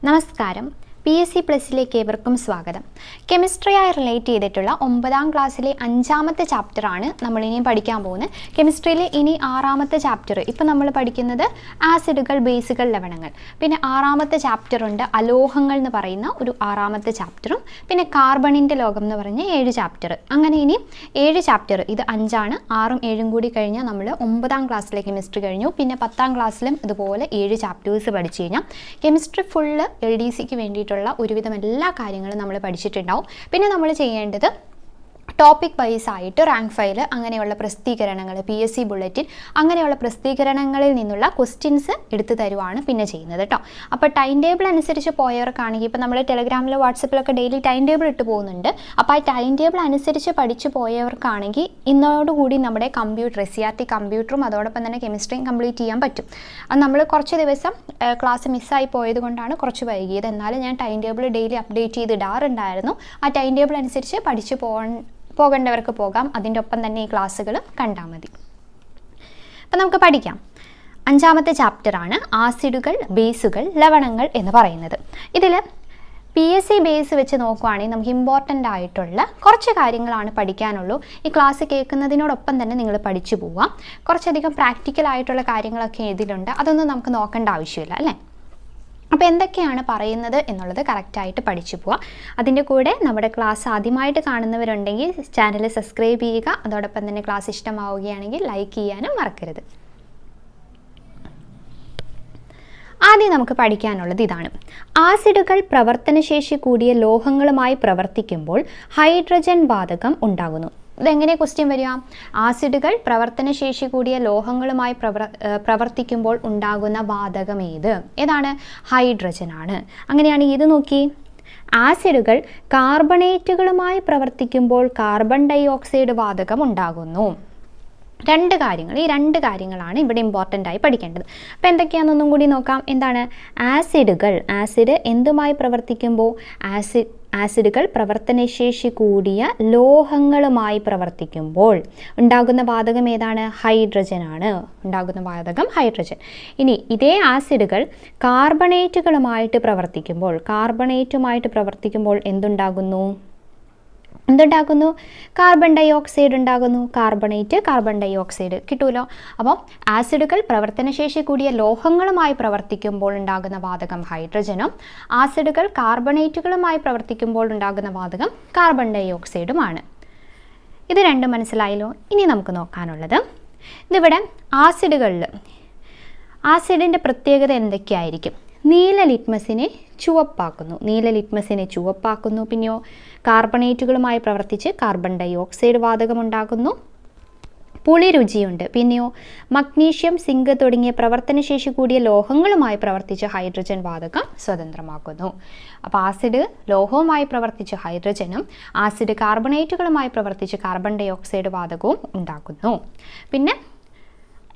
നമസ്കാരം. PSC പ്ലസിലേക്ക് ഏവർക്കും സ്വാഗതം. കെമിസ്ട്രിയായി റിലേറ്റ് ചെയ്തിട്ടുള്ള 9ാം ക്ലാസ്സിലെ 5ാമത്തെ ചാപ്റ്ററാണ് നമ്മളിനി പഠിക്കാൻ പോകുന്നത്. കെമിസ്ട്രിയിലെ ഇനി 6ാമത്തെ ചാപ്റ്റർ. ഇപ്പോൾ നമ്മൾ പഠിക്കുന്നത് ആസിഡുകൾ, ബേസുകൾ, ലവണങ്ങൾ. പിന്നെ 6ാമത്തെ ചാപ്റ്റർ ഉണ്ട് അലോഹങ്ങൾ എന്ന് പറയുന്ന ഒരു 6ാമത്തെ ചാപ്റ്ററും പിന്നെ കാർബണിൻ്റെ ലോകം എന്ന് പറഞ്ഞ 7 ചാപ്റ്റർ. അങ്ങനെ ഇനി 7 ചാപ്റ്റർ. ഇത് 5ആണ്. 6ഉം 7ഉം കൂടി കഴിഞ്ഞാൽ നമ്മൾ 9ാം ക്ലാസ്സിലെ കെമിസ്ട്രി കഴിഞ്ഞു. പിന്നെ 10ാം ക്ലാസ്സിലും ഇതുപോലെ 7 ചാപ്റ്റേഴ്സ് പഠിച്ചു കഴിഞ്ഞാൽ കെമിസ്ട്രി ഫുള്ള് LDCക്ക് വേണ്ടിയിട്ട് ഒരുവിധം എല്ലാ കാര്യങ്ങളും നമ്മൾ പഠിച്ചിട്ടുണ്ടാവും. പിന്നെ നമ്മൾ ചെയ്യേണ്ടത് ടോപ്പിക് വൈസ് ആയിട്ട് റാങ്ക് ഫയൽ, അങ്ങനെയുള്ള പ്രസിദ്ധീകരണങ്ങൾ, PSC ബുള്ളറ്റിൻ, അങ്ങനെയുള്ള പ്രസിദ്ധീകരണങ്ങളിൽ നിന്നുള്ള ക്വസ്റ്റ്യൻസ് എടുത്തു തരുവാണ് പിന്നെ ചെയ്യുന്നത് കേട്ടോ. അപ്പോൾ ടൈം ടേബിൾ അനുസരിച്ച് പോയവർക്കാണെങ്കിൽ ഇപ്പോൾ നമ്മൾ ടെലഗ്രാമിലോ വാട്സപ്പിലൊക്കെ ഡെയിലി ടൈം ടേബിൾ ഇട്ട് പോകുന്നുണ്ട്. അപ്പോൾ ആ ടൈം ടേബിൾ അനുസരിച്ച് പഠിച്ചു പോയവർക്കാണെങ്കിൽ ഇന്നോടുകൂടി നമ്മുടെ കമ്പ്യൂട്ടർ, SCRT കമ്പ്യൂട്ടറും അതോടൊപ്പം തന്നെ കെമിസ്ട്രിയും കംപ്ലീറ്റ് ചെയ്യാൻ പറ്റും. അത് നമ്മൾ കുറച്ച് ദിവസം ക്ലാസ് മിസ്സായി പോയത് കൊണ്ടാണ് കുറച്ച് വൈകിയത്. എന്നാലും ഞാൻ ടൈം ടേബിൾ ഡെയിലി അപ്ഡേറ്റ് ചെയ്തിടാറുണ്ടായിരുന്നു. ആ ടൈം ടേബിൾ അനുസരിച്ച് പഠിച്ചു പോകേണ്ടവർക്ക് പോകാം. അതിൻ്റെ ഒപ്പം തന്നെ ഈ ക്ലാസ്സുകൾ കണ്ടാൽ മതി. അപ്പം നമുക്ക് പഠിക്കാം. 5ാമത്തെ ചാപ്റ്ററാണ് ആസിഡുകൾ, ബേസുകൾ, ലവണങ്ങൾ എന്ന് പറയുന്നത്. ഇതിൽ PSC ബേസ് വെച്ച് നോക്കുവാണെങ്കിൽ നമുക്ക് ഇമ്പോർട്ടൻ്റ് ആയിട്ടുള്ള കുറച്ച് കാര്യങ്ങളാണ് പഠിക്കാനുള്ളൂ. ഈ ക്ലാസ് കേൾക്കുന്നതിനോടൊപ്പം തന്നെ നിങ്ങൾ പഠിച്ചു പോവാം. കുറച്ചധികം പ്രാക്ടിക്കലായിട്ടുള്ള കാര്യങ്ങളൊക്കെ ഇതിലുണ്ട്. അതൊന്നും നമുക്ക് നോക്കേണ്ട ആവശ്യമില്ല അല്ലേ. അപ്പോൾ എന്തൊക്കെയാണ് പറയുന്നത് എന്നുള്ളത് കറക്റ്റായിട്ട് പഠിച്ചു പോവാം. അതിൻ്റെ കൂടെ നമ്മുടെ ക്ലാസ് ആദ്യമായിട്ട് കാണുന്നവരുണ്ടെങ്കിൽ ചാനൽ സബ്സ്ക്രൈബ് ചെയ്യുക. അതോടൊപ്പം തന്നെ ക്ലാസ് ഇഷ്ടമാവുകയാണെങ്കിൽ ലൈക്ക് ചെയ്യാനും മറക്കരുത്. ആദ്യം നമുക്ക് പഠിക്കാനുള്ളത് ഇതാണ്. ആസിഡുകൾ പ്രവർത്തനശേഷി കൂടിയ ലോഹങ്ങളുമായി പ്രവർത്തിക്കുമ്പോൾ ഹൈഡ്രജൻ വാതകം ഉണ്ടാകുന്നു. ഇതെങ്ങനെ ക്വസ്റ്റ്യൻ വരിക? ആസിഡുകൾ പ്രവർത്തനശേഷി കൂടിയ ലോഹങ്ങളുമായി പ്രവർത്തിക്കുമ്പോൾ ഉണ്ടാകുന്ന വാതകം ഏതാണ്? ഹൈഡ്രജൻ ആണ്. അങ്ങനെയാണെങ്കിൽ ഇത് നോക്കി. ആസിഡുകൾ കാർബണേറ്റുകളുമായി പ്രവർത്തിക്കുമ്പോൾ കാർബൺ ഡൈ ഓക്സൈഡ് വാതകം ഉണ്ടാകുന്നു. ഈ രണ്ട് കാര്യങ്ങളാണ് ഇവിടെ ഇമ്പോർട്ടൻ്റ് ആയി പഠിക്കേണ്ടത്. അപ്പോൾ എന്തൊക്കെയാണെന്നൊന്നും കൂടി നോക്കാം. എന്താണ് ആസിഡ് എന്തുമായി പ്രവർത്തിക്കുമ്പോൾ? ആസിഡുകൾ പ്രവർത്തനശേഷി കൂടിയ ലോഹങ്ങളുമായി പ്രവർത്തിക്കുമ്പോൾ ഉണ്ടാകുന്ന വാതകം ഏതാണ്? ഹൈഡ്രജൻ ആണ്. ഉണ്ടാകുന്ന വാതകം ഹൈഡ്രജൻ. ഇനി ഇതേ ആസിഡുകൾ കാർബണേറ്റുമായിട്ട് പ്രവർത്തിക്കുമ്പോൾ എന്തുണ്ടാകുന്നു? കാർബൺ ഡൈ ഓക്സൈഡ് ഉണ്ടാകുന്നു. കാർബണേറ്റ്, കാർബൺ ഡൈ ഓക്സൈഡ് കിട്ടുമല്ലോ. അപ്പോൾ ആസിഡുകൾ പ്രവർത്തനശേഷി കൂടിയ ലോഹങ്ങളുമായി പ്രവർത്തിക്കുമ്പോൾ ഉണ്ടാകുന്ന വാതകം ഹൈഡ്രജനും ആസിഡുകൾ കാർബണേറ്റുകളുമായി പ്രവർത്തിക്കുമ്പോൾ ഉണ്ടാകുന്ന വാതകം കാർബൺ ഡൈ ഓക്സൈഡുമാണ്. ഇത് രണ്ടും മനസ്സിലായല്ലോ. ഇനി നമുക്ക് നോക്കാനുള്ളത് ഇതിവിടെ ആസിഡിൻ്റെ പ്രത്യേകത എന്തൊക്കെയായിരിക്കും? നീല ലിറ്റ്മസിനെ ചുവപ്പാക്കുന്നു. പിന്നെയോ കാർബണേറ്റുകളുമായി പ്രവർത്തിച്ച് കാർബൺ ഡൈ ഓക്സൈഡ് വാതകം ഉണ്ടാകുന്നു. പുളി രുചിയുണ്ട്. പിന്നെയോ മഗ്നീഷ്യം, സിങ്ക് തുടങ്ങിയ പ്രവർത്തനശേഷി കൂടിയ ലോഹങ്ങളുമായി പ്രവർത്തിച്ച് ഹൈഡ്രജൻ വാതകം സ്വതന്ത്രമാക്കുന്നു. അപ്പോൾ ആസിഡ് ലോഹവുമായി പ്രവർത്തിച്ച് ഹൈഡ്രജനും ആസിഡ് കാർബണേറ്റുകളുമായി പ്രവർത്തിച്ച് കാർബൺ ഡൈ ഓക്സൈഡ് വാതകവും ഉണ്ടാക്കുന്നു. പിന്നെ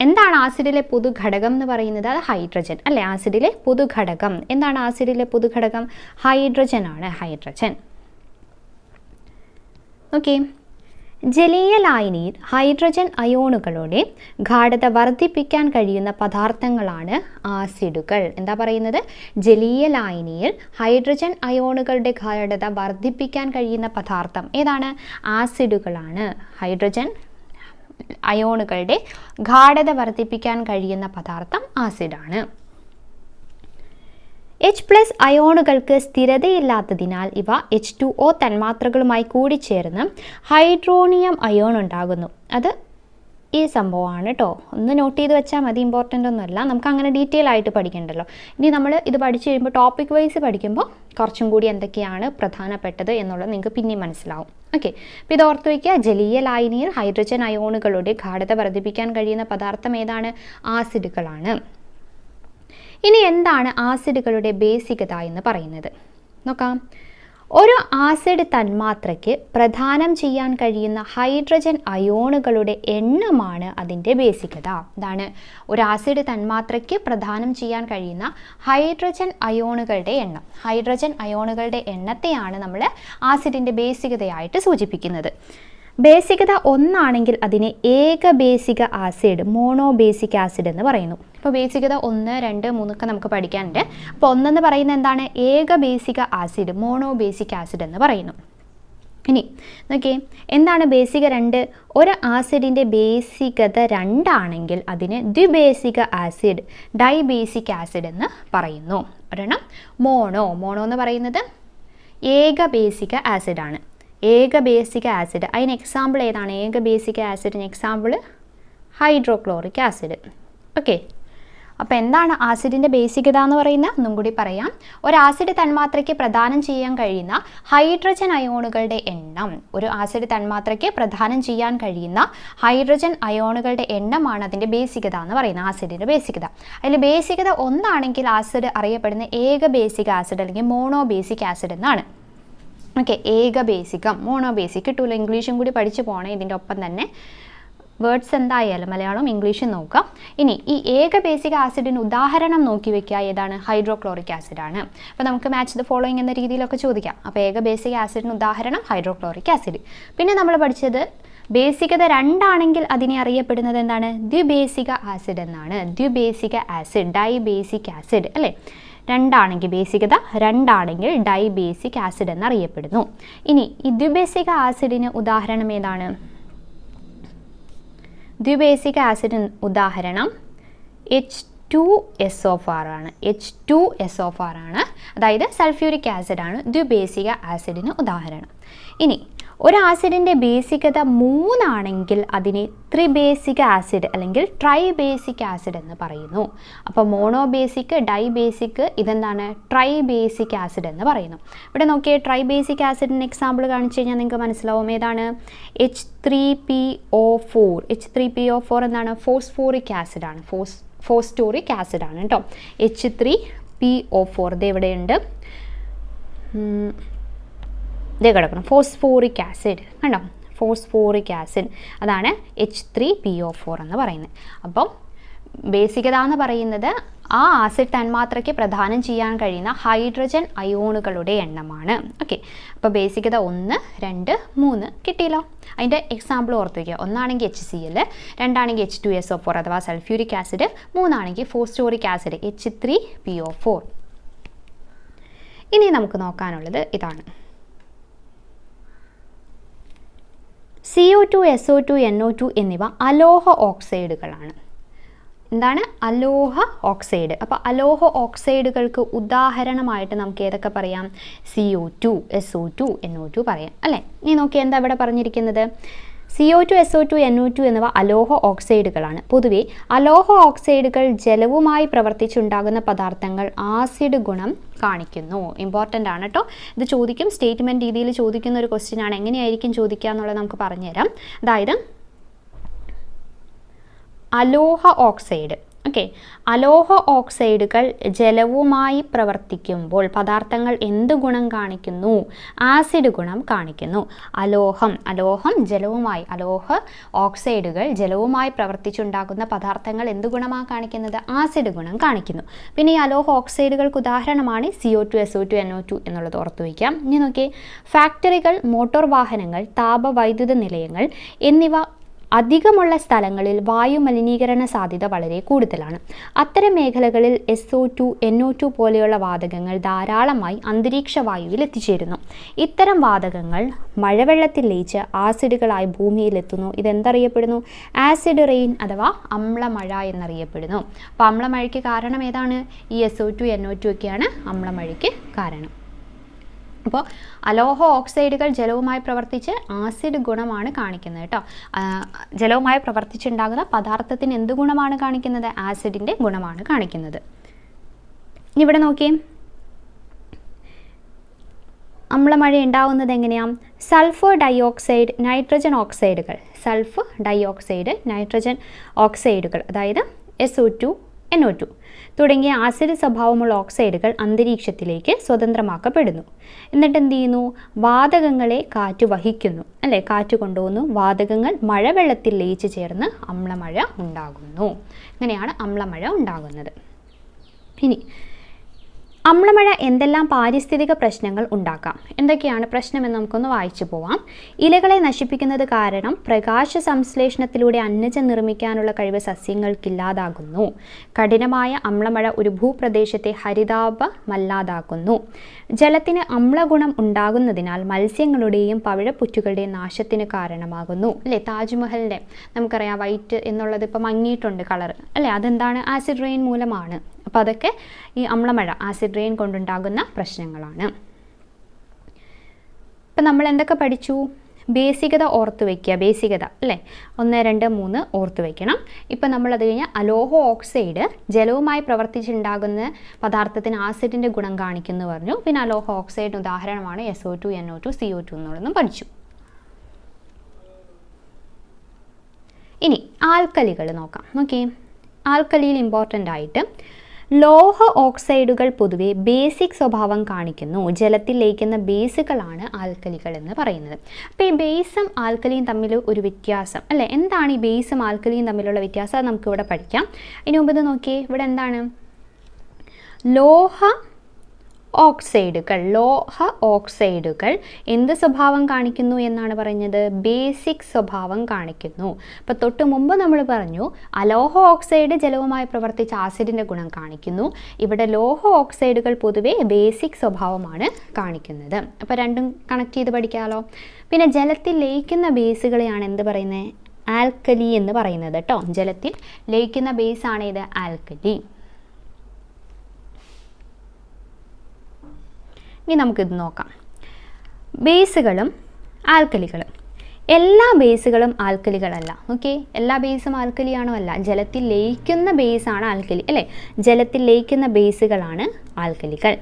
എന്താണ് ആസിഡിലെ പൊതുഘടകം എന്ന് പറയുന്നത്? അത് ഹൈഡ്രജൻ അല്ലേ. ആസിഡിലെ പൊതുഘടകം എന്താണ്? ആസിഡിലെ പൊതുഘടകം ഹൈഡ്രജൻ ആണ്. ഓക്കെ. ജലീയ ലായനിയിൽ ഹൈഡ്രജൻ അയോണുകളുടെ ഗാഢത വർദ്ധിപ്പിക്കാൻ കഴിയുന്ന പദാർത്ഥങ്ങളാണ് ആസിഡുകൾ. എന്താ പറയുന്നത്? ജലീയ ലായനിയിൽ ഹൈഡ്രജൻ അയോണുകളുടെ ഗാഢത വർദ്ധിപ്പിക്കാൻ കഴിയുന്ന പദാർത്ഥം ഏതാണ്? ആസിഡുകളാണ്. ഹൈഡ്രജൻ അയോണുകളുടെ ഗാഢത വർദ്ധിപ്പിക്കാൻ കഴിയുന്ന പദാർത്ഥം ആസിഡാണ്. H+ അയോണുകൾക്ക് സ്ഥിരതയില്ലാത്തതിനാൽ ഇവ H2O തന്മാത്രകളുമായി കൂടിച്ചേർന്ന് ഹൈഡ്രോണിയം അയോൺ ഉണ്ടാകുന്നു. അത് ഈ സംഭവമാണ് കേട്ടോ. ഒന്ന് നോട്ട് ചെയ്ത് വെച്ചാൽ മതി. ഇമ്പോർട്ടൻ്റ് ഒന്നുമല്ല. നമുക്ക് അങ്ങനെ ഡീറ്റെയിൽ ആയിട്ട് പഠിക്കണ്ടല്ലോ. ഇനി നമ്മൾ ഇത് പഠിച്ചു കഴിയുമ്പോൾ ടോപ്പിക് വൈസ് പഠിക്കുമ്പോൾ കുറച്ചും കൂടി എന്തൊക്കെയാണ് പ്രധാനപ്പെട്ടത് എന്നുള്ളത് നിങ്ങൾക്ക് പിന്നെയും മനസ്സിലാവും. ഓക്കെ. അപ്പോൾ ഇത് ഓർത്ത് വയ്ക്കുക. ജലീയ ലായനിയിൽ ഹൈഡ്രജൻ അയോണുകളുടെ ഗാഢത വർദ്ധിപ്പിക്കാൻ കഴിയുന്ന പദാർത്ഥം ഏതാണ്? ആസിഡുകളാണ്. ഇനി എന്താണ് ആസിഡുകളുടെ ബേസികത എന്ന് പറയുന്നത് നോക്കാം. ഒരു ആസിഡ് തന്മാത്രയ്ക്ക് പ്രദാനം ചെയ്യാൻ കഴിയുന്ന ഹൈഡ്രജൻ അയോണുകളുടെ എണ്ണമാണ് അതിൻ്റെ ബേസികത. എന്താണ്? ഒരു ആസിഡ് തന്മാത്രയ്ക്ക് പ്രദാനം ചെയ്യാൻ കഴിയുന്ന ഹൈഡ്രജൻ അയോണുകളുടെ എണ്ണം. ഹൈഡ്രജൻ അയോണുകളുടെ എണ്ണത്തെയാണ് നമ്മൾ ആസിഡിൻ്റെ ബേസികതയായിട്ട് സൂചിപ്പിക്കുന്നത്. ബേസികത ഒന്നാണെങ്കിൽ അതിനെ ഏകബേസിക ആസിഡ്, മോണോബേസിക് ആസിഡ് എന്ന് പറയുന്നു. ഇപ്പോൾ ബേസികത 1, 2, 3 ഒക്കെ നമുക്ക് പഠിക്കാനുണ്ട്. അപ്പോൾ 1 എന്ന് പറയുന്നത് എന്താണ്? ഏകബേസിക ആസിഡ്, മോണോബേസിക് ആസിഡ് എന്ന് പറയുന്നു. ഇനി നോക്കിയേ, എന്താണ് ബേസിക 2? ഒരു ആസിഡിൻ്റെ ബേസികത 2 ആണെങ്കിൽ അതിന് ദ്വിബേസിക ആസിഡ്, ഡൈബേസിക് ആസിഡ് എന്ന് പറയുന്നു. ഒരെണ്ണം മോണോ എന്ന് പറയുന്നത് ഏകബേസിക ആസിഡാണ്. ഏകബേസിക ആസിഡ്, അതിന് എക്സാമ്പിൾ ഏതാണ്? ഏകബേസിക ആസിഡിന് എക്സാമ്പിൾ ഹൈഡ്രോക്ലോറിക് ആസിഡ്. ഓക്കെ, അപ്പോൾ എന്താണ് ആസിഡിൻ്റെ ബേസികത എന്ന് പറയുന്നത്? ഒന്നും കൂടി പറയാം. ഒരു ആസിഡ് തന്മാത്രയ്ക്ക് പ്രദാനം ചെയ്യാൻ കഴിയുന്ന ഹൈഡ്രജൻ അയോണുകളുടെ എണ്ണം, ഒരു ആസിഡ് തന്മാത്രയ്ക്ക് പ്രദാനം ചെയ്യാൻ കഴിയുന്ന ഹൈഡ്രജൻ അയോണുകളുടെ എണ്ണമാണ് അതിൻ്റെ ബേസികത എന്ന് പറയുന്നത്, ആസിഡിൻ്റെ ബേസികത. അതിൽ ബേസികത 1 ആണെങ്കിൽ ആസിഡ് അറിയപ്പെടുന്ന ഏകബേസിക ആസിഡ് അല്ലെങ്കിൽ മോണോബേസിക് ആസിഡ് എന്നാണ്. ഓക്കെ, ഏകബേസികം, മോണോബേസിക് കിട്ടൂല. ഇംഗ്ലീഷും കൂടി പഠിച്ചു പോകണം ഇതിൻ്റെ ഒപ്പം തന്നെ. വേർഡ്സ് എന്തായാലും മലയാളം ഇംഗ്ലീഷും നോക്കാം. ഇനി ഈ ഏകബേസിക ആസിഡിന് ഉദാഹരണം നോക്കി വെക്കുക. ഏതാണ്? ഹൈഡ്രോക്ലോറിക് ആസിഡാണ്. അപ്പോൾ നമുക്ക് മാച്ച് ദ ഫോളോയിങ് എന്ന രീതിയിലൊക്കെ ചോദിക്കാം. അപ്പോൾ ഏകബേസിക ആസിഡിന് ഉദാഹരണം ഹൈഡ്രോക്ലോറിക് ആസിഡ്. പിന്നെ നമ്മൾ പഠിച്ചത് ബേസികത 2 ആണെങ്കിൽ അതിനെ അറിയപ്പെടുന്നത് എന്താണ്? ദ്വിബേസിക ആസിഡ് എന്നാണ്. ദ്വിബേസിക ആസിഡ്, ഡൈബേസിക് ആസിഡ് അല്ലേ? 2 ആണെങ്കിൽ, ബേസികത 2 ആണെങ്കിൽ ഡൈബേസിക് ആസിഡ് എന്നറിയപ്പെടുന്നു. ഇനി ഈ ദ്വിബേസിക ആസിഡിന് ഉദാഹരണം ഏതാണ്? ദ്വിബേസിക ആസിഡിന് ഉദാഹരണം H2SO4 ആണ്. H2SO4 ആണ്, അതായത് സൾഫ്യൂരിക് ആസിഡാണ് ദ്വിബേസിക ആസിഡിന് ഉദാഹരണം. ഇനി ഒരു ആസിഡിൻ്റെ ബേസികത 3 ആണെങ്കിൽ അതിനെ ത്രിബേസിക ആസിഡ് അല്ലെങ്കിൽ ട്രൈബേസിക് ആസിഡ് എന്ന് പറയുന്നു. അപ്പോൾ മോണോബേസിക്, ഡൈബേസിക്, ഇതെന്താണ്? ട്രൈബേസിക് ആസിഡ് എന്ന് പറയുന്നു. ഇവിടെ നോക്കിയേ, ട്രൈബേസിക് ആസിഡിന് എക്സാമ്പിൾ കാണിച്ചു കഴിഞ്ഞാൽ നിങ്ങൾക്ക് മനസ്സിലാവും. ഏതാണ്? H3PO4. H3PO4 എന്താണ്? ഫോസ്ഫോറിക് ആസിഡാണ്. ഫോസ്ഫോറിക് ആസിഡാണ് കേട്ടോ. H3PO4 ഇത് എവിടെയുണ്ട്? ഇതേ കിടക്കണം, ഫോസ്ഫോറിക് ആസിഡ് കണ്ടോ? ഫോസ്ഫോറിക് ആസിഡ്, അതാണ് H3PO4 എന്ന് പറയുന്നത്. അപ്പം ബേസികത എന്ന് പറയുന്നത് ആ ആസിഡ് തന്മാത്രയ്ക്ക് പ്രദാനം ചെയ്യാൻ കഴിയുന്ന ഹൈഡ്രജൻ അയോണുകളുടെ എണ്ണമാണ്. ഓക്കെ, അപ്പോൾ ബേസികത 1, 2, 3 കിട്ടിയല്ലോ. അതിൻ്റെ എക്സാമ്പിൾ ഓർത്ത് വയ്ക്കുക. 1 ആണെങ്കിൽ HCl, 2 ആണെങ്കിൽ H2SO4 അഥവാ സൾഫ്യൂരിക് ആസിഡ്, 3 ആണെങ്കിൽ ഫോസ്ഫോറിക് ആസിഡ് H3PO4. ഇനി നമുക്ക് നോക്കാനുള്ളത് ഇതാണ്. CO2, SO2, NO2 എന്നിവ അലോഹ ഓക്സൈഡുകളാണ്. എന്താണ്? അലോഹ ഓക്സൈഡ്. അപ്പോൾ അലോഹ ഓക്സൈഡുകൾക്ക് ഉദാഹരണമായിട്ട് നമുക്ക് ഏതൊക്കെ പറയാം? CO2, SO2, NO2 പറയാം അല്ലേ? ഇനി നോക്കി എന്താ ഇവിടെ പറഞ്ഞിരിക്കുന്നത്? CO2, SO2, NO2 എന്നിവ അലോഹ ഓക്സൈഡുകളാണ്. പൊതുവെ അലോഹ ഓക്സൈഡുകൾ ജലവുമായി പ്രവർത്തിച്ചുണ്ടാകുന്ന പദാർത്ഥങ്ങൾ ആസിഡ് ഗുണം കാണിക്കുന്നു. ഇമ്പോർട്ടൻ്റ് ആണ് കേട്ടോ. ഇത് ചോദിക്കും, സ്റ്റേറ്റ്മെൻറ്റ് രീതിയിൽ ചോദിക്കുന്ന ഒരു ക്വസ്റ്റ്യൻ ആണ്. എങ്ങനെയായിരിക്കും ചോദിക്കുക എന്നുള്ളത് നമുക്ക് പറഞ്ഞുതരാം. അതായത് അലോഹ ഓക്സൈഡ്, ഓക്കെ, അലോഹ ഓക്സൈഡുകൾ ജലവുമായി പ്രവർത്തിക്കുമ്പോൾ പദാർത്ഥങ്ങൾ എന്ത് ഗുണം കാണിക്കുന്നു? ആസിഡ് ഗുണം കാണിക്കുന്നു. അലോഹം ജലവുമായി, അലോഹ ഓക്സൈഡുകൾ ജലവുമായി പ്രവർത്തിച്ചുണ്ടാകുന്ന പദാർത്ഥങ്ങൾ എന്ത് ഗുണമാണ് കാണിക്കുന്നത്? ആസിഡ് ഗുണം കാണിക്കുന്നു. പിന്നെ ഈ അലോഹ ഓക്സൈഡുകൾക്ക് ഉദാഹരണമാണ് CO2, SO2, NO2 എന്നുള്ളത് ഓർത്തു വയ്ക്കാം. ഇനി നോക്കിയേ, ഫാക്ടറികൾ, മോട്ടോർ വാഹനങ്ങൾ, താപവൈദ്യുത നിലയങ്ങൾ എന്നിവ അധികമുള്ള സ്ഥലങ്ങളിൽ വായു മലിനീകരണ സാധ്യത വളരെ കൂടുതലാണ്. അത്തരം മേഖലകളിൽ SO2, NO2 പോലെയുള്ള വാതകങ്ങൾ ധാരാളമായി അന്തരീക്ഷ വായുവിൽ എത്തിച്ചേരുന്നു. ഇത്തരം വാതകങ്ങൾ മഴവെള്ളത്തിൽ ലയിച്ച് ആസിഡുകളായി ഭൂമിയിലെത്തുന്നു. ഇതെന്തറിയപ്പെടുന്നു? ആസിഡ് റെയിൻ അഥവാ അമ്ലമഴ എന്നറിയപ്പെടുന്നു. അപ്പോൾ അമ്ലമഴയ്ക്ക് കാരണം ഏതാണ്? ഈ SO2, NO2 ഒക്കെയാണ് അമ്ലമഴയ്ക്ക് കാരണം. അപ്പോൾ അലോഹ ഓക്സൈഡുകൾ ജലവുമായി പ്രവർത്തിച്ച് ആസിഡ് ഗുണമാണ് കാണിക്കുന്നത് കേട്ടോ. ജലവുമായി പ്രവർത്തിച്ചുണ്ടാകുന്ന പദാർത്ഥത്തിന് എന്ത് ഗുണമാണ് കാണിക്കുന്നത്? ആസിഡിൻ്റെ ഗുണമാണ് കാണിക്കുന്നത്. ഇവിടെ നോക്കിയേ, അമ്ലമഴ ഉണ്ടാവുന്നത് എങ്ങനെയാണ്? സൾഫർ ഡയോക്സൈഡ്, നൈട്രജൻ ഓക്സൈഡുകൾ, സൾഫർ ഡയോക്സൈഡ്, നൈട്രജൻ ഓക്സൈഡുകൾ, അതായത് SO2, NO2 തുടങ്ങിയ ആസിഡ് സ്വഭാവമുള്ള ഓക്സൈഡുകൾ അന്തരീക്ഷത്തിലേക്ക് സ്വതന്ത്രമാക്കപ്പെടുന്നു. എന്നിട്ട് എന്ത് ചെയ്യുന്നു? വാതകങ്ങളെ കാറ്റ് വഹിക്കുന്നു അല്ലേ? കാറ്റ് കൊണ്ടുപോകുന്നു. വാതകങ്ങൾ മഴവെള്ളത്തിൽ ലയിച്ചു ചേർന്ന് അമ്ലമഴ ഉണ്ടാകുന്നു. ഇങ്ങനെയാണ് അമ്ലമഴ ഉണ്ടാകുന്നത്. ഇനി അമ്ലമഴ എന്തെല്ലാം പാരിസ്ഥിതിക പ്രശ്നങ്ങൾ ഉണ്ടാക്കാം? എന്തൊക്കെയാണ് പ്രശ്നമെന്ന് നമുക്കൊന്ന് വായിച്ചു പോവാം. ഇലകളെ നശിപ്പിക്കുന്നത് കാരണം പ്രകാശ സംശ്ലേഷണത്തിലൂടെ അന്നജം നിർമ്മിക്കാനുള്ള കഴിവ് സസ്യങ്ങൾക്കില്ലാതാകുന്നു. കഠിനമായ അമ്ലമഴ ഒരു ഭൂപ്രദേശത്തെ ഹരിതാഭമല്ലാതാക്കുന്നു. ജലത്തിന് അമ്ലഗുണം ഉണ്ടാകുന്നതിനാൽ മത്സ്യങ്ങളുടെയും പവിഴപ്പുറ്റുകളുടെയും നാശത്തിന് കാരണമാകുന്നു. അല്ലേ, താജ്മഹലിൻ്റെ നമുക്കറിയാം വൈറ്റ് എന്നുള്ളത് ഇപ്പോൾ മങ്ങിയിട്ടുണ്ട് കളർ അല്ലേ, അതെന്താണ്? ആസിഡ് റെയിൻ മൂലമാണ്. അപ്പോൾ അതൊക്കെ ഈ അമ്ലമഴ ആസിഡ് റെയിൻ കൊണ്ടുണ്ടാകുന്ന പ്രശ്നങ്ങളാണ്. ഇപ്പം നമ്മൾ എന്തൊക്കെ പഠിച്ചു? ബേസികത ഓർത്ത് വയ്ക്കുക, ബേസികത അല്ലേ, 1, 2, 3 ഓർത്ത് വയ്ക്കണം. ഇപ്പം നമ്മളത് കഴിഞ്ഞാൽ അലോഹോ ഓക്സൈഡ് ജലവുമായി പ്രവർത്തിച്ചുണ്ടാകുന്ന പദാർത്ഥത്തിന് ആസിഡിൻ്റെ ഗുണം കാണിക്കുന്നു പറഞ്ഞു. പിന്നെ അലോഹോ ഓക്സൈഡിന് ഉദാഹരണമാണ് SO2, NO2, CO2 എന്നുള്ളതും പഠിച്ചു. ഇനി ആൽക്കലികൾ നോക്കാം. ഓക്കെ, ആൽക്കലിയിൽ ഇമ്പോർട്ടൻ്റ് ആയിട്ട് ലോഹ ഓക്സൈഡുകൾ പൊതുവെ ബേസിക് സ്വഭാവം കാണിക്കുന്നു. ജലത്തിൽ ലയിക്കുന്ന ബേസുകളാണ് ആൽക്കലികൾ എന്ന് പറയുന്നത്. അപ്പോൾ ഈ ബേസും ആൽക്കലിയും തമ്മിൽ ഒരു വ്യത്യാസം അല്ലേ, എന്താണ് ഈ ബേസും ആൽക്കലിയും തമ്മിലുള്ള വ്യത്യാസം? അത് നമുക്കിവിടെ പഠിക്കാം. ഇനി മുമ്പ് ഇത് നോക്കിയേ, ഇവിടെ എന്താണ്? ലോഹ ഓക്സൈഡുകൾ എന്ത് സ്വഭാവം കാണിക്കുന്നു എന്നാണ് പറഞ്ഞത്? ബേസിക് സ്വഭാവം കാണിക്കുന്നു. അപ്പോൾ തൊട്ട് മുമ്പ് നമ്മൾ പറഞ്ഞു അലോഹ ഓക്സൈഡ് ജലവുമായി പ്രവർത്തിച്ച ആസിഡിൻ്റെ ഗുണം കാണിക്കുന്നു. ഇവിടെ ലോഹ ഓക്സൈഡുകൾ പൊതുവെ ബേസിക് സ്വഭാവമാണ് കാണിക്കുന്നത്. അപ്പോൾ രണ്ടും കണക്ട് ചെയ്ത് പഠിക്കാമല്ലോ. പിന്നെ ജലത്തിൽ ലയിക്കുന്ന ബേസുകളെയാണ് എന്ത് പറയുന്നത്? ആൽക്കലി എന്ന് പറയുന്നത് കേട്ടോ. ജലത്തിൽ ലയിക്കുന്ന ബേസാണ് ഇത് ആൽക്കലി. ഇനി നമുക്കിത് നോക്കാം. ബേസുകളും ആൽക്കലികളും. എല്ലാ ബേസുകളും ആൽക്കലികളല്ല. ഓക്കെ, എല്ലാ ബേസും ആൽക്കലിയാണോ? അല്ല. ജലത്തിൽ ലയിക്കുന്ന ബേസാണ് ആൽക്കലി അല്ലേ. ജലത്തിൽ ലയിക്കുന്ന ബേസുകളാണ് ആൽക്കലികൾ.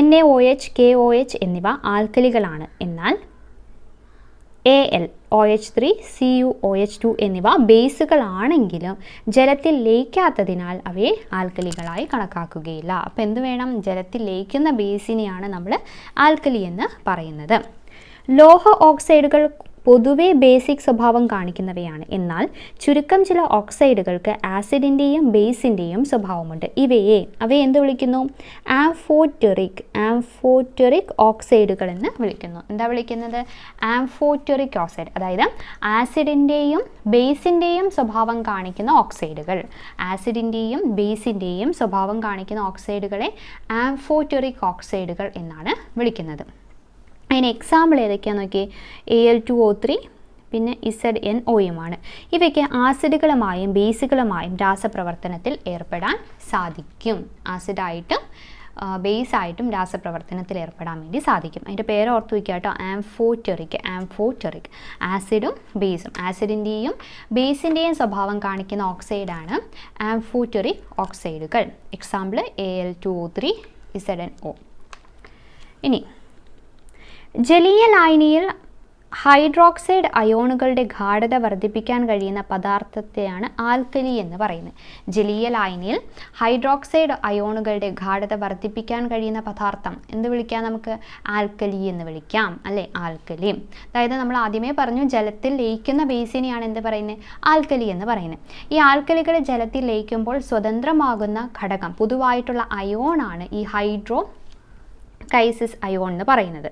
NaOH, KOH എന്നിവ ആൽക്കലികളാണ്. എന്നാൽ Al, OH3, CuOH2 എന്നിവ ബേസുകളാണെങ്കിലും ജലത്തിൽ ലയിക്കാത്തതിനാൽ അവയെ ആൽക്കലികളായി കണക്കാക്കുകയില്ല. അപ്പോൾ എന്ത് വേണം? ജലത്തിൽ ലയിക്കുന്ന ബേസിനെയാണ് നമ്മൾ ആൽക്കലി എന്ന് പറയുന്നത്. ലോഹ ഓക്സൈഡുകൾ പൊതുവെ ബേസിക് സ്വഭാവം കാണിക്കുന്നവയാണ്. എന്നാൽ ചുരുക്കം ചില ഓക്സൈഡുകൾക്ക് ആസിഡിൻ്റെയും ബേസിൻ്റെയും സ്വഭാവമുണ്ട്. അവയെ എന്ത് വിളിക്കുന്നു? ആംഫോറ്ററിക് ഓക്സൈഡുകൾ എന്ന് വിളിക്കുന്നു. എന്താ വിളിക്കുന്നത്? ആംഫോറ്ററിക് ഓക്സൈഡ്, അതായത് ആസിഡിൻ്റെയും ബേസിൻ്റെയും സ്വഭാവം കാണിക്കുന്ന ഓക്സൈഡുകൾ. ആസിഡിൻ്റെയും ബേസിൻ്റെയും സ്വഭാവം കാണിക്കുന്ന ഓക്സൈഡുകളെ ആംഫോറ്ററിക് ഓക്സൈഡുകൾ എന്നാണ് വിളിക്കുന്നത്. അതിന് എക്സാമ്പിൾ ഏതൊക്കെയാണെന്ന് നോക്കി. Al2O3 പിന്നെ ZnOയുമാണ്. ഇവയ്ക്ക് ആസിഡുകളുമായും ബേസുകളുമായും രാസപ്രവർത്തനത്തിൽ ഏർപ്പെടാൻ സാധിക്കും. ആസിഡായിട്ടും ബേസായിട്ടും രാസപ്രവർത്തനത്തിൽ ഏർപ്പെടാൻ വേണ്ടി സാധിക്കും. അതിൻ്റെ പേര് ഓർത്ത് വയ്ക്കുക കേട്ടോ, ആംഫോറ്ററിക്. ആസിഡും ബേസും, ആസിഡിൻ്റെയും ബേസിൻ്റെയും സ്വഭാവം കാണിക്കുന്ന ഓക്സൈഡാണ് ആംഫോറ്ററിക് ഓക്സൈഡുകൾ. Example Al2O3, ZnO. ഇനി ജലീയ ലായനിയിൽ ഹൈഡ്രോക്സൈഡ് അയോണുകളുടെ ഗാഢത വർദ്ധിപ്പിക്കാൻ കഴിയുന്ന പദാർത്ഥത്തെയാണ് ആൽക്കലി എന്ന് പറയുന്നത്. ജലീയ ലായനിയിൽ ഹൈഡ്രോക്സൈഡ് അയോണുകളുടെ ഗാഢത വർദ്ധിപ്പിക്കാൻ കഴിയുന്ന പദാർത്ഥം എന്ത് വിളിക്കാം? നമുക്ക് ആൽക്കലി എന്ന് വിളിക്കാം അല്ലേ, ആൽക്കലി. അതായത് നമ്മൾ ആദ്യമേ പറഞ്ഞു ജലത്തിൽ ലയിക്കുന്ന ബേസിനെയാണ് എന്ത് പറയുന്നത്? ആൽക്കലി എന്ന് പറയുന്നത്. ഈ ആൽക്കലികൾ ജലത്തിൽ ലയിക്കുമ്പോൾ സ്വതന്ത്രമാകുന്ന ഘടകം പൊതുവായിട്ടുള്ള അയോണാണ് ഈ ഹൈഡ്രോക്സൈഡ് അയോൺ എന്ന് പറയുന്നത്.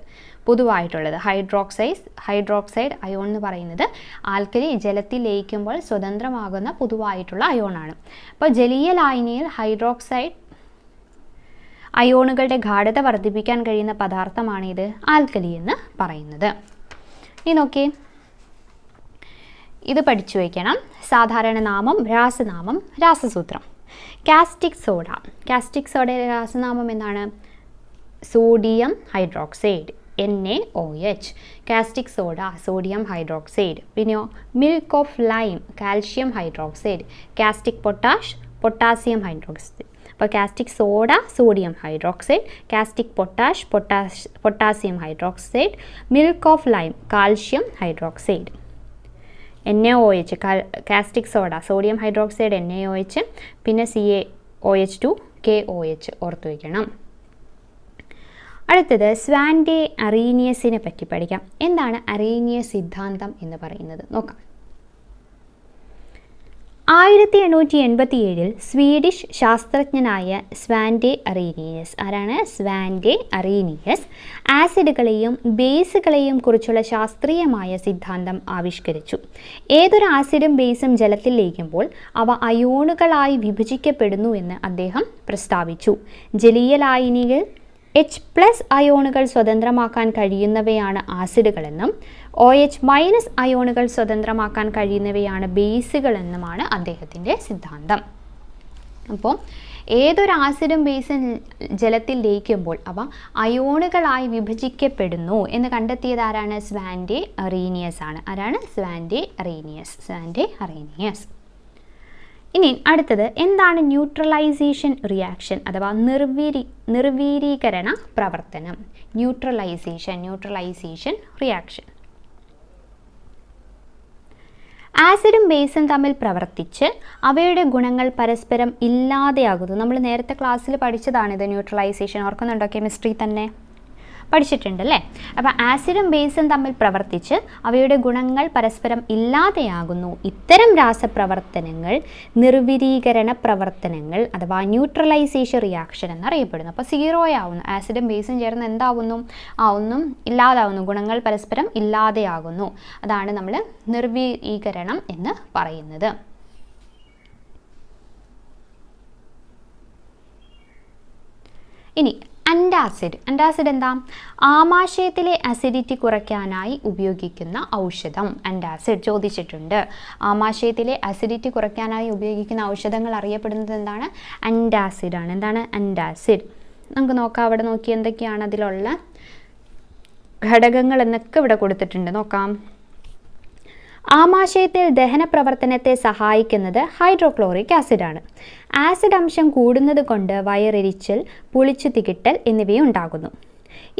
പൊതുവായിട്ടുള്ളത് ഹൈഡ്രോക്സൈഡ് അയോൺ എന്ന് പറയുന്നത് ആൽക്കലി ജലത്തിൽ ലയിക്കുമ്പോൾ സ്വതന്ത്രമാകുന്ന പൊതുവായിട്ടുള്ള അയോണാണ്. അപ്പോൾ ജലീയ ലായനിയിൽ ഹൈഡ്രോക്സൈഡ് അയോണുകളുടെ ഗാഢത വർദ്ധിപ്പിക്കാൻ കഴിയുന്ന പദാർത്ഥമാണിത് ആൽക്കലി എന്ന് പറയുന്നത്. ഇനി നോക്കിയേ, ഇത് പഠിച്ചു വയ്ക്കണം. സാധാരണ നാമം, രാസനാമം, രാസസൂത്രം. കാസ്റ്റിക് സോഡയുടെ രാസനാമം എന്താണ്? Sodium hydroxide, NaOH. Caustic soda, sodium hydroxide. പിന്നെയോ milk of lime, calcium hydroxide. Caustic potash, potassium hydroxide. അപ്പോൾ caustic soda, sodium hydroxide. Caustic potash, potassium hydroxide. Milk of lime, calcium hydroxide. NaOH, caustic soda, sodium hydroxide, NaOH. പിന്നെ CaOH2, KOH ഓർത്തു വയ്ക്കണം. അടുത്തത് സ്വാൻഡെ അറീനിയസിനെ പറ്റി പഠിക്കാം. എന്താണ് Arrhenius സിദ്ധാന്തം എന്ന് പറയുന്നത് നോക്കാം. 1887 സ്വീഡിഷ് ശാസ്ത്രജ്ഞനായ സ്വാൻഡെ അറീനിയസ്, ആരാണ്? സ്വാൻഡെ അറീനിയസ് ആസിഡുകളെയും ബേസുകളെയും കുറിച്ചുള്ള ശാസ്ത്രീയമായ സിദ്ധാന്തം ആവിഷ്കരിച്ചു. ഏതൊരു ആസിഡും ബേസും ജലത്തിൽ ലയിക്കുമ്പോൾ അവ അയോണുകളായി വിഭജിക്കപ്പെടുന്നു എന്ന് അദ്ദേഹം പ്രസ്താവിച്ചു. ജലീയ ലായനികൾ H+ അയോണുകൾ സ്വതന്ത്രമാക്കാൻ കഴിയുന്നവയാണ് ആസിഡുകളെന്നും OH- അയോണുകൾ സ്വതന്ത്രമാക്കാൻ കഴിയുന്നവയാണ് ബേസുകളെന്നുമാണ് അദ്ദേഹത്തിൻ്റെ സിദ്ധാന്തം. അപ്പോൾ ഏതൊരു ആസിഡും ബേസും ജലത്തിൽ ലയിക്കുമ്പോൾ അവ അയോണുകളായി വിഭജിക്കപ്പെടുന്നു എന്ന് കണ്ടെത്തിയത് ആരാണ്? സ്വാൻഡെ അറീനിയസ് ആണ്. ആരാണ്? Svante Arrhenius. ഇനി അടുത്തത് എന്താണ് ന്യൂട്രലൈസേഷൻ റിയാക്ഷൻ അഥവാ നിർവീരീകരണ പ്രവർത്തനം? Neutralisation reaction. ആസിഡും ബേസും തമ്മിൽ പ്രവർത്തിച്ച് അവയുടെ ഗുണങ്ങൾ പരസ്പരം ഇല്ലാതെയാകുന്നു. നമ്മൾ നേരത്തെ ക്ലാസ്സിൽ പഠിച്ചതാണിത്. ന്യൂട്രലൈസേഷൻ ഓർക്കുന്നുണ്ടോ? കെമിസ്ട്രി തന്നെ പഠിച്ചിട്ടുണ്ടല്ലേ. അപ്പോൾ ആസിഡും ബേസും തമ്മിൽ പ്രവർത്തിച്ച് അവയുടെ ഗുണങ്ങൾ പരസ്പരം ഇല്ലാതെയാകുന്നു. ഇത്തരം രാസപ്രവർത്തനങ്ങൾ നിർവിരീകരണ പ്രവർത്തനങ്ങൾ അഥവാ ന്യൂട്രലൈസേഷൻ റിയാക്ഷൻ എന്നറിയപ്പെടുന്നു. അപ്പോൾ 0 ആവുന്നു. ആസിഡും ബേസും ചേർന്ന് എന്താവുന്നു? ഒന്നും ഇല്ലാതാവുന്നു. ഗുണങ്ങൾ പരസ്പരം ഇല്ലാതെയാകുന്നു. അതാണ് നമ്മൾ നിർവിരീകരണം എന്ന് പറയുന്നത്. ഇനി അൻറ്റാസിഡ് എന്താ? ആമാശയത്തിലെ അസിഡിറ്റി കുറയ്ക്കാനായി ഉപയോഗിക്കുന്ന ഔഷധം. അൻറ്റാസിഡ് ചോദിച്ചിട്ടുണ്ട്. ആമാശയത്തിലെ അസിഡിറ്റി കുറയ്ക്കാനായി ഉപയോഗിക്കുന്ന ഔഷധങ്ങൾ അറിയപ്പെടുന്നത് എന്താണ്? അൻറ്റാസിഡ് ആണ്. എന്താണ്? അൻറ്റാസിഡ്. നമുക്ക് നോക്കാം. അവിടെ നോക്കി എന്തൊക്കെയാണ് അതിലുള്ള ഘടകങ്ങൾ എന്നൊക്കെ ഇവിടെ കൊടുത്തിട്ടുണ്ട്. നോക്കാം. ആമാശയത്തിൽ ദഹന പ്രവർത്തനത്തെ സഹായിക്കുന്നത് ഹൈഡ്രോക്ലോറിക് ആസിഡാണ്. ആസിഡ് അംശം കൂടുന്നത് കൊണ്ട് വയറെരിച്ചൽ, പുളിച്ചു തികിട്ടൽ എന്നിവയുണ്ടാകുന്നു.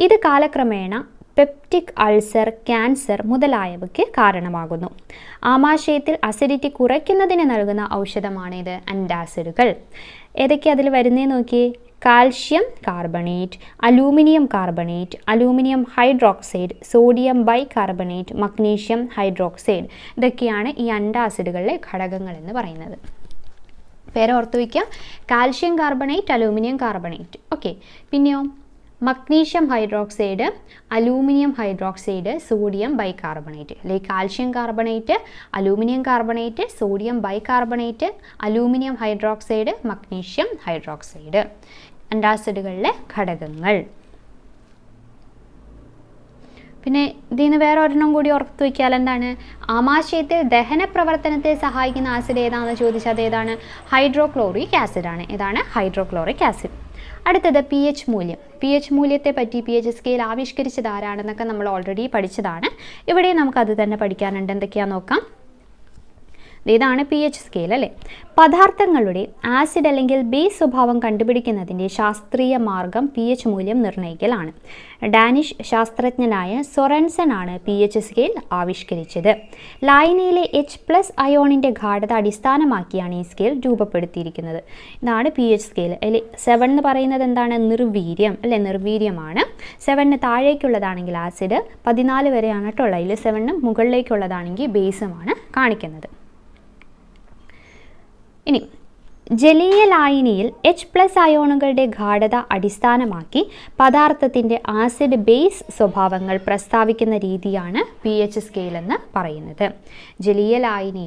ഇത് കാലക്രമേണ പെപ്റ്റിക് അൾസർ, ക്യാൻസർ മുതലായവയ്ക്ക് കാരണമാകുന്നു. ആമാശയത്തിൽ അസിഡിറ്റി കുറയ്ക്കുന്നതിന് നൽകുന്ന ഔഷധമാണിത് അൻറ്റാസിഡുകൾ. ഏതൊക്കെയാണ് അതിൽ വരുന്നതെന്ന് നോക്കിയേ. Calcium carbonate, aluminium carbonate, aluminium hydroxide, sodium bicarbonate, magnesium hydroxide. ഇതൊക്കെയാണ് ഈ അൻറ്റാസിഡുകളിലെ ഘടകങ്ങൾ എന്ന് പറയുന്നത്. പേര് ഓർത്തു വയ്ക്കുക. Calcium carbonate, aluminium carbonate. Okay. പിന്നെയോ magnesium hydroxide, aluminium hydroxide, sodium bicarbonate. അല്ലെ calcium carbonate, aluminium carbonate, sodium bicarbonate, aluminium hydroxide, magnesium hydroxide. അൻറ്റാസിഡുകളിലെ ഘടകങ്ങൾ. പിന്നെ ഇതിൽ നിന്ന് വേറെ ഒരെണ്ണം കൂടി ഓർത്തു വയ്ക്കാൽ എന്താണ്? ആമാശയത്തിൽ ദഹന പ്രവർത്തനത്തെ സഹായിക്കുന്ന ആസിഡ് ഏതാണെന്ന് ചോദിച്ചാൽ ഏതാണ്? ഹൈഡ്രോക്ലോറിക് ആസിഡാണ്. ഏതാണ്? Hydrochloric acid. അടുത്തത് pH മൂല്യം. pH മൂല്യത്തെ പറ്റി pH സ്കെയിൽ ആവിഷ്കരിച്ചത് ആരാണെന്നൊക്കെ നമ്മൾ ഓൾറെഡി പഠിച്ചതാണ്. ഇവിടെ നമുക്കത് തന്നെ പഠിക്കാനുണ്ട്. എന്തൊക്കെയാണെന്ന് നോക്കാം. ഇതാണ് pH സ്കെയിൽ അല്ലേ. പദാർത്ഥങ്ങളുടെ ആസിഡ് അല്ലെങ്കിൽ ബേസ് സ്വഭാവം കണ്ടുപിടിക്കുന്നതിൻ്റെ ശാസ്ത്രീയ മാർഗം pH മൂല്യം നിർണ്ണയിക്കലാണ്. ഡാനിഷ് ശാസ്ത്രജ്ഞനായ സൊറൻസൺ ആണ് pH സ്കെയിൽ ആവിഷ്കരിച്ചത്. ലായനിയിലെ H+ അയോണിൻ്റെ ഗാഢത അടിസ്ഥാനമാക്കിയാണ് ഈ സ്കെയിൽ രൂപപ്പെടുത്തിയിരിക്കുന്നത്. ഇതാണ് pH സ്കെയിൽ. അതിൽ 7 എന്ന് പറയുന്നത് എന്താണ്? നിർവീര്യം അല്ലെ. നിർവീര്യമാണ്. 7ന് താഴേക്കുള്ളതാണെങ്കിൽ ആസിഡ്, 14 വരെയാണ് കേട്ടോ ഉള്ളത്. അതിൽ 7ന് മുകളിലേക്കുള്ളതാണെങ്കിൽ ബേസുമാണ് കാണിക്കുന്നത്. ഇനി ജലീയ ലായനിയിൽ H+ അയോണുകളുടെ ഗാഢത അടിസ്ഥാനമാക്കി പദാർത്ഥത്തിൻ്റെ ആസിഡ് ബേസ് സ്വഭാവങ്ങൾ പ്രസ്താവിക്കുന്ന രീതിയാണ് pH സ്കെയിൽ എന്ന് പറയുന്നത്. ജലീയ ലായനിയിൽ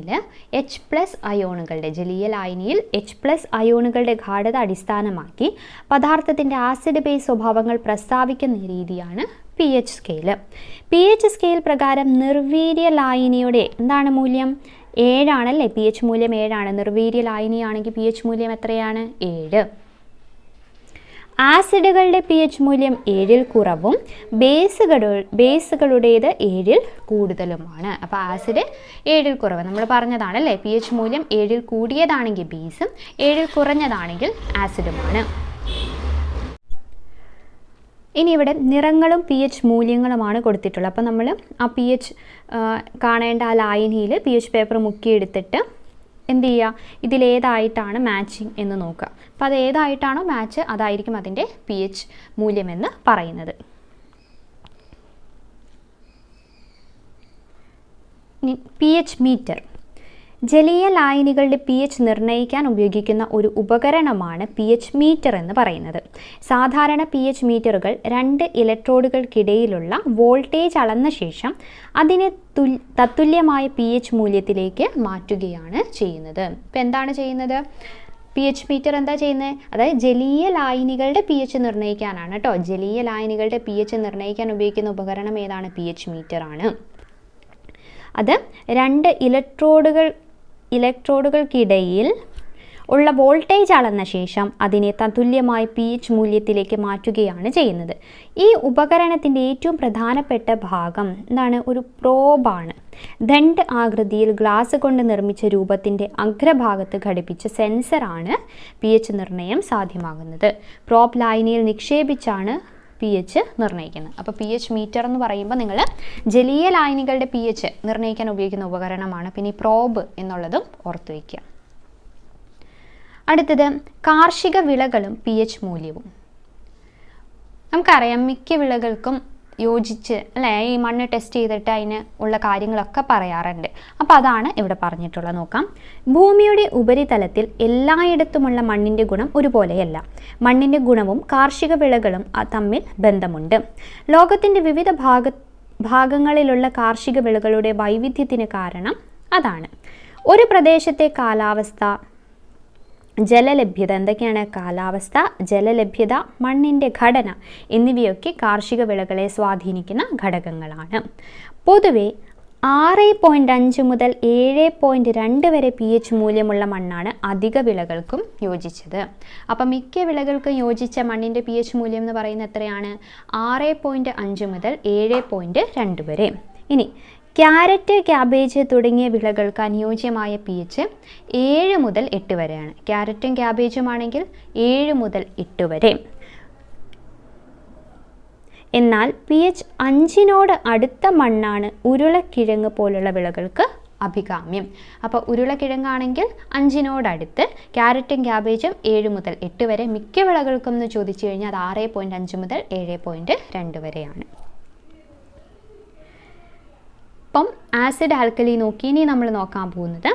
H+ അയോണുകളുടെ ഗാഢത അടിസ്ഥാനമാക്കി പദാർത്ഥത്തിൻ്റെ ആസിഡ് ബേസ് സ്വഭാവങ്ങൾ പ്രസ്താവിക്കുന്ന രീതിയാണ് pH സ്കെയിൽ. pH സ്കെയിൽ പ്രകാരം നിർവീര്യ ലായനിയുടെ എന്താണ് മൂല്യം? 7 ആണല്ലേ. pH മൂല്യം 7 ആണ്. നിർവീര്യ ലായനിയാണെങ്കിൽ pH മൂല്യം എത്രയാണ്? 7. ആസിഡുകളുടെ pH മൂല്യം 7ൽ കുറവും ബേസുകളുടേത് 7ൽ കൂടുതലുമാണ്. അപ്പോൾ ആസിഡ് 7ൽ കുറവ് നമ്മൾ പറഞ്ഞതാണല്ലേ. pH മൂല്യം 7ൽ കൂടിയതാണെങ്കിൽ ബേസും 7ൽ കുറഞ്ഞതാണെങ്കിൽ ആസിഡുമാണ്. ഇനി ഇവിടെ നിറങ്ങളും pH മൂല്യങ്ങളുമാണ് കൊടുത്തിട്ടുള്ളത്. അപ്പോൾ നമ്മൾ ആ pH കാണേണ്ട ആ ലായനിയിൽ pH പേപ്പർ മുക്കിയെടുത്തിട്ട് എന്ത് ചെയ്യുക? ഇതിലേതായിട്ടാണ് മാച്ചിങ് എന്ന് നോക്കുക. അപ്പോൾ അത് ഏതായിട്ടാണോ മാച്ച് അതായിരിക്കും അതിൻ്റെ pH മൂല്യമെന്ന് പറയുന്നത്. pH meter. ജലീയ ലായനികളുടെ pH നിർണ്ണയിക്കാൻ ഉപയോഗിക്കുന്ന ഒരു ഉപകരണമാണ് pH മീറ്റർ എന്ന് പറയുന്നത്. സാധാരണ pH മീറ്ററുകൾ 2 ഇലക്ട്രോഡുകൾക്കിടയിലുള്ള വോൾട്ടേജ് അളന്ന ശേഷം അതിനെ തത്തുല്യമായ pH മൂല്യത്തിലേക്ക് മാറ്റുകയാണ് ചെയ്യുന്നത്. ഇപ്പം എന്താണ് ചെയ്യുന്നത്? pH മീറ്റർ എന്താ ചെയ്യുന്നത്? അതായത് ജലീയ ലായനികളുടെ pH നിർണ്ണയിക്കാനാണ് കേട്ടോ. ജലീയ ലായനികളുടെ pH നിർണ്ണയിക്കാൻ ഉപയോഗിക്കുന്ന ഉപകരണം ഏതാണ്? pH മീറ്റർ ആണ്. അത് 2 ഇലക്ട്രോഡുകൾക്കിടയിൽ ഉള്ള വോൾട്ടേജ് അളന്ന ശേഷം അതിനെ തത്തുല്യമായ pH മൂല്യത്തിലേക്ക് മാറ്റുകയാണ് ചെയ്യുന്നത്. ഈ ഉപകരണത്തിൻ്റെ ഏറ്റവും പ്രധാനപ്പെട്ട ഭാഗം എന്താണ്? ഒരു പ്രോബാണ്. ദണ്ഡ് ആകൃതിയിൽ ഗ്ലാസ് കൊണ്ട് നിർമ്മിച്ച രൂപത്തിൻ്റെ അഗ്രഭാഗത്ത് ഘടിപ്പിച്ച സെൻസറാണ് pH നിർണ്ണയം സാധ്യമാകുന്നത്. പ്രോബ് ലായനിയിൽ നിക്ഷേപിച്ചാണ് pH നിർണ്ണയിക്കുന്നത്. അപ്പോൾ pH മീറ്റർ എന്ന് പറയുമ്പോൾ നിങ്ങൾ ജലീയ ലായനികളുടെ pH നിർണ്ണയിക്കാൻ ഉപയോഗിക്കുന്ന ഉപകരണമാണ്. പിന്നെ ഈ പ്രോബ് എന്നുള്ളതും ഓർത്തു വയ്ക്കുക. അടുത്തത് കാർഷിക വിളകളും pH മൂല്യവും. നമുക്കറിയാം മിക്ക വിളകൾക്കും യോജിച്ച് അല്ലേ ഈ മണ്ണ് ടെസ്റ്റ് ചെയ്തിട്ട് അതിന് ഉള്ള കാര്യങ്ങളൊക്കെ പറയാറുണ്ട്. അപ്പോൾ അതാണ് ഇവിടെ പറഞ്ഞിട്ടുള്ളത്. നോക്കാം. ഭൂമിയുടെ ഉപരിതലത്തിൽ എല്ലായിടത്തുമുള്ള മണ്ണിൻ്റെ ഗുണം ഒരുപോലെയല്ല. മണ്ണിൻ്റെ ഗുണവും കാർഷിക വിളകളും തമ്മിൽ ബന്ധമുണ്ട്. ലോകത്തിൻ്റെ വിവിധ ഭാഗങ്ങളിലുള്ള കാർഷിക വിളകളുടെ വൈവിധ്യത്തിന് കാരണം അതാണ്. ഒരു പ്രദേശത്തെ കാലാവസ്ഥ, ജലലഭ്യത, എന്തൊക്കെയാണ്? കാലാവസ്ഥ, ജലലഭ്യത, മണ്ണിൻ്റെ ഘടന എന്നിവയൊക്കെ കാർഷിക വിളകളെ സ്വാധീനിക്കുന്ന ഘടകങ്ങളാണ്. പൊതുവെ 6.5 മുതൽ 7.2 വരെ pH മൂല്യമുള്ള മണ്ണാണ് അധിക വിളകൾക്കും യോജിച്ചത്. അപ്പം മിക്ക വിളകൾക്കും യോജിച്ച മണ്ണിൻ്റെ pH മൂല്യം എന്ന് പറയുന്നത് എത്രയാണ്? 6.5 മുതൽ 7.2 വരെ. ഇനി ക്യാരറ്റ്, ക്യാബേജ് തുടങ്ങിയ വിളകൾക്ക് അനുയോജ്യമായ pH 7 മുതൽ 8 വരെയാണ്. ക്യാരറ്റും ക്യാബേജും ആണെങ്കിൽ 7 മുതൽ 8 വരെ. എന്നാൽ pH 5 അടുത്ത മണ്ണാണ് ഉരുളക്കിഴങ്ങ് പോലുള്ള വിളകൾക്ക് അഭികാമ്യം. അപ്പോൾ ഉരുളക്കിഴങ്ങാണെങ്കിൽ 5 അടുത്ത്, ക്യാരറ്റും ക്യാബേജും 7 മുതൽ 8 വരെ. മിക്ക വിളകൾക്കും എന്ന് ചോദിച്ചു കഴിഞ്ഞാൽ അത് 6.5 മുതൽ 7.2 വരെയാണ്. അപ്പം ആസിഡ്, ആൽക്കലി നോക്കി. ഇനി നമ്മൾ നോക്കാൻ പോകുന്നത്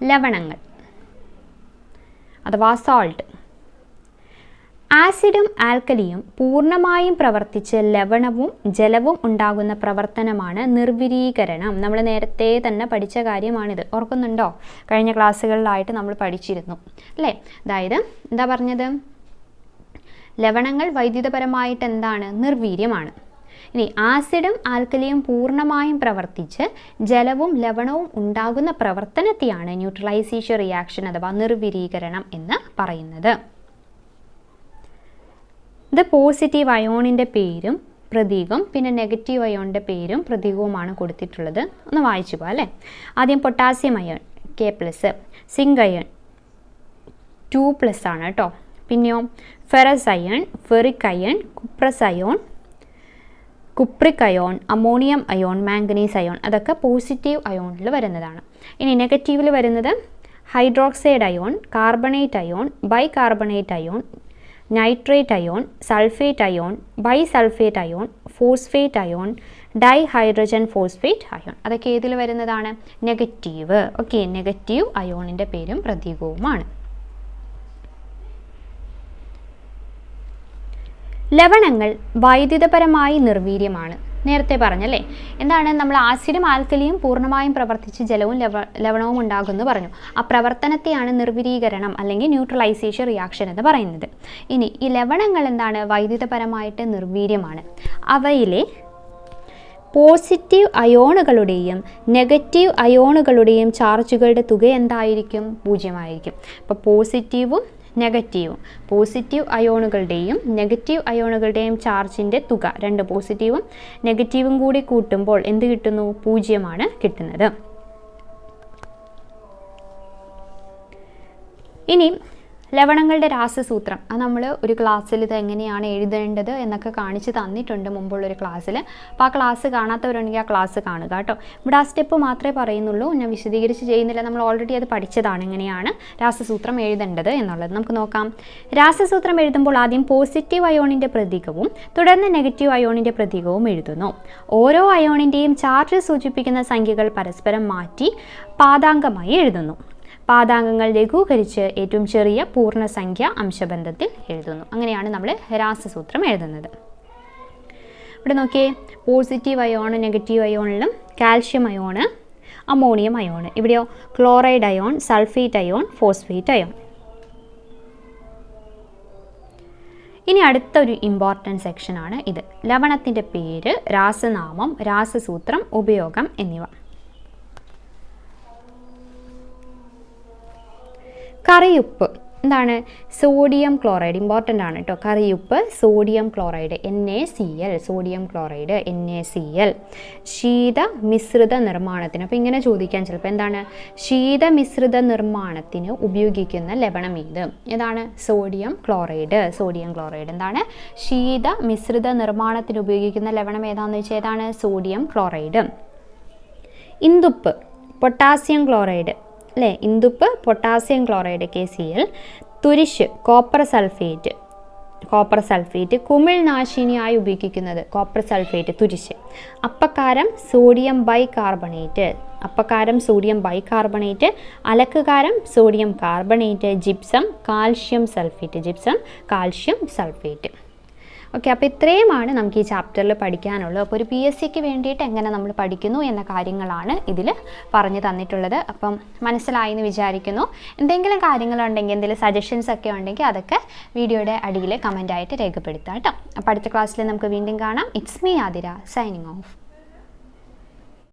ലവണങ്ങൾ അഥവാ സോൾട്ട്. ആസിഡും ആൽക്കലിയും പൂർണ്ണമായും പ്രവർത്തിച്ച് ലവണവും ജലവും ഉണ്ടാകുന്ന പ്രവർത്തനമാണ് നിർവിരീകരണം. നമ്മൾ നേരത്തെ തന്നെ പഠിച്ച കാര്യമാണിത്. ഓർക്കുന്നുണ്ടോ? കഴിഞ്ഞ ക്ലാസ്സുകളിലായിട്ട് നമ്മൾ പഠിച്ചിരുന്നു അല്ലേ? അതായത് എന്താ പറഞ്ഞത്? ലവണങ്ങൾ വൈദ്യുതപരമായിട്ട് എന്താണ്? നിർവീര്യമാണ്. ഇനി ആസിഡും ആൽക്കലിയും പൂർണ്ണമായും പ്രവർത്തിച്ച് ജലവും ലവണവും ഉണ്ടാകുന്ന പ്രവർത്തനത്തെയാണ് ന്യൂട്രലൈസേഷൻ റിയാക്ഷൻ അഥവാ നിർവിരീകരണം എന്ന് പറയുന്നത്. ഇത് പോസിറ്റീവ് അയോണിൻ്റെ പേരും പ്രതീകവും പിന്നെ നെഗറ്റീവ് അയോണിൻ്റെ പേരും പ്രതീകവുമാണ് കൊടുത്തിട്ടുള്ളത്. ഒന്ന് വായിച്ചു പോകാം അല്ലേ? ആദ്യം potassium ion K+, zinc ion 2+ ആണ് കേട്ടോ. പിന്നെയോ ferrous ion, ferric ion, cupric ion, ammonium ion, manganese ion, അതൊക്കെ പോസിറ്റീവ് അയോണിൽ വരുന്നതാണ്. ഇനി നെഗറ്റീവിൽ വരുന്നത് hydroxide ion, carbonate ion, bicarbonate ion, nitrate ion, sulphate ion, bisulphate ion, phosphate ion, dihydrogen phosphate ion. അതൊക്കെ ഏതിൽ വരുന്നതാണ്? നെഗറ്റീവ്. ഓക്കെ, നെഗറ്റീവ് അയോണിൻ്റെ പേരും പ്രതീകവുമാണ്. ലവണങ്ങൾ വൈദ്യുതപരമായി നിർവീര്യമാണ്. നേരത്തെ പറഞ്ഞല്ലേ? എന്താണ്? നമ്മൾ ആസിഡും ആൽക്കലിയും പൂർണ്ണമായും പ്രവർത്തിച്ച് ജലവും ലവണവും ഉണ്ടാകുമെന്ന് പറഞ്ഞു. ആ പ്രവർത്തനത്തെയാണ് നിർവിരീകരണം അല്ലെങ്കിൽ ന്യൂട്രലൈസേഷൻ റിയാക്ഷൻ എന്ന് പറയുന്നത്. ഇനി ഈ ലവണങ്ങൾ എന്താണ്? വൈദ്യുതപരമായിട്ട് നിർവീര്യമാണ്. അവയിലെ പോസിറ്റീവ് അയോണുകളുടെയും നെഗറ്റീവ് അയോണുകളുടെയും ചാർജുകളുടെ തുക എന്തായിരിക്കും? 0 ആയിരിക്കും. അപ്പോൾ പോസിറ്റീവ് അയോണുകളുടെയും നെഗറ്റീവ് അയോണുകളുടെയും ചാർജിൻ്റെ തുക, 2 പോസിറ്റീവും നെഗറ്റീവും കൂടി കൂട്ടുമ്പോൾ എന്ത് കിട്ടുന്നു? 0 കിട്ടുന്നത്. ഇനി ലവണങ്ങളുടെ രാസസൂത്രം അത് നമ്മൾ ഒരു ക്ലാസ്സിൽ ഇത് എങ്ങനെയാണ് എഴുതേണ്ടത് എന്നൊക്കെ കാണിച്ച് തന്നിട്ടുണ്ട് മുമ്പുള്ളൊരു ക്ലാസ്സിൽ. അപ്പോൾ ആ ക്ലാസ് കാണാത്തവരുണ്ടെങ്കിൽ ആ ക്ലാസ് കാണുക കേട്ടോ. ഇവിടെ ആ സ്റ്റെപ്പ് മാത്രമേ പറയുന്നുള്ളൂ, ഞാൻ വിശദീകരിച്ച് ചെയ്യുന്നില്ല. നമ്മൾ ഓൾറെഡി അത് പഠിച്ചതാണ് എങ്ങനെയാണ് രാസസൂത്രം എഴുതേണ്ടത് എന്നുള്ളത്. നമുക്ക് നോക്കാം. രാസസൂത്രം എഴുതുമ്പോൾ ആദ്യം പോസിറ്റീവ് അയോണിൻ്റെ പ്രതീകവും തുടർന്ന് നെഗറ്റീവ് അയോണിൻ്റെ പ്രതീകവും എഴുതുന്നു. ഓരോ അയോണിൻ്റെയും ചാർജ് സൂചിപ്പിക്കുന്ന സംഖ്യകൾ പരസ്പരം മാറ്റി പാദാംഗമായി എഴുതുന്നു. പാദാംഗങ്ങൾ ലഘൂകരിച്ച് ഏറ്റവും ചെറിയ പൂർണ്ണസംഖ്യ അംശബന്ധത്തിൽ എഴുതുന്നു. അങ്ങനെയാണ് നമ്മൾ രാസസൂത്രം എഴുതുന്നത്. ഇവിടെ നോക്കിയേ, പോസിറ്റീവ് അയോണ് നെഗറ്റീവ് അയോണിലും കാൽഷ്യം അയോണ് അമോണിയം അയോണ്. ഇവിടെയോ chloride ion, sulphate ion, phosphate ion. ഇനി അടുത്തൊരു ഇമ്പോർട്ടൻറ്റ് സെക്ഷനാണ് ഇത്. ലവണത്തിൻ്റെ പേര്, രാസനാമം, രാസസൂത്രം, ഉപയോഗം എന്നിവ. കറിയുപ്പ് എന്താണ്? Sodium chloride. ഇമ്പോർട്ടൻ്റ് ആണ് കേട്ടോ. കറിയുപ്പ് sodium chloride NaCl, sodium chloride NaCl. ശീതമിശ്രിത നിർമ്മാണത്തിന്, അപ്പോൾ ഇങ്ങനെ ചോദിക്കാൻ ചിലപ്പോൾ എന്താണ്? ശീതമിശ്രിത നിർമ്മാണത്തിന് ഉപയോഗിക്കുന്ന ലവണം ഏതാണ്? Sodium chloride. സോഡിയം ക്ലോറൈഡ് എന്താണ്? ശീതമിശ്രിത നിർമ്മാണത്തിന് ഉപയോഗിക്കുന്ന ലവണം ഏതാണെന്ന് വെച്ചാൽ ഏതാണ്? Sodium chloride. ഇന്ദുപ്പ് പൊട്ടാസ്യം ക്ലോറൈഡ് അല്ലേ? ഇന്ദുപ്പ് പൊട്ടാസ്യം ക്ലോറൈഡ് KCl. തുരിശ് കോപ്പർ സൾഫേറ്റ് കുമിൾനാശിനിയായി ഉപയോഗിക്കുന്നത് കോപ്പർ സൾഫേറ്റ് തുരിശ്. അപ്പക്കാരം സോഡിയം ബൈകാർബണേറ്റ്, അലക്കുകാരം sodium carbonate, gypsum calcium sulphate. Okay, അപ്പോൾ ഇത്രയുമാണ് നമുക്ക് ഈ ചാപ്റ്ററിൽ പഠിക്കാനുള്ളത്. അപ്പോൾ ഒരു PSCക്ക് വേണ്ടിയിട്ട് എങ്ങനെ നമ്മൾ പഠിക്കുന്നു എന്ന കാര്യങ്ങളാണ് ഇതിൽ പറഞ്ഞു തന്നിട്ടുള്ളത്. അപ്പം മനസ്സിലായി എന്ന് വിചാരിക്കുന്നു. എന്തെങ്കിലും കാര്യങ്ങളുണ്ടെങ്കിൽ, എന്തെങ്കിലും സജഷൻസ് ഒക്കെ ഉണ്ടെങ്കിൽ അതൊക്കെ വീഡിയോയുടെ അടിയിൽ കമൻ്റായിട്ട് രേഖപ്പെടുത്താം കേട്ടോ. അപ്പോൾ അടുത്ത ക്ലാസ്സിൽ നമുക്ക് വീണ്ടും കാണാം. It's me Athira, signing off.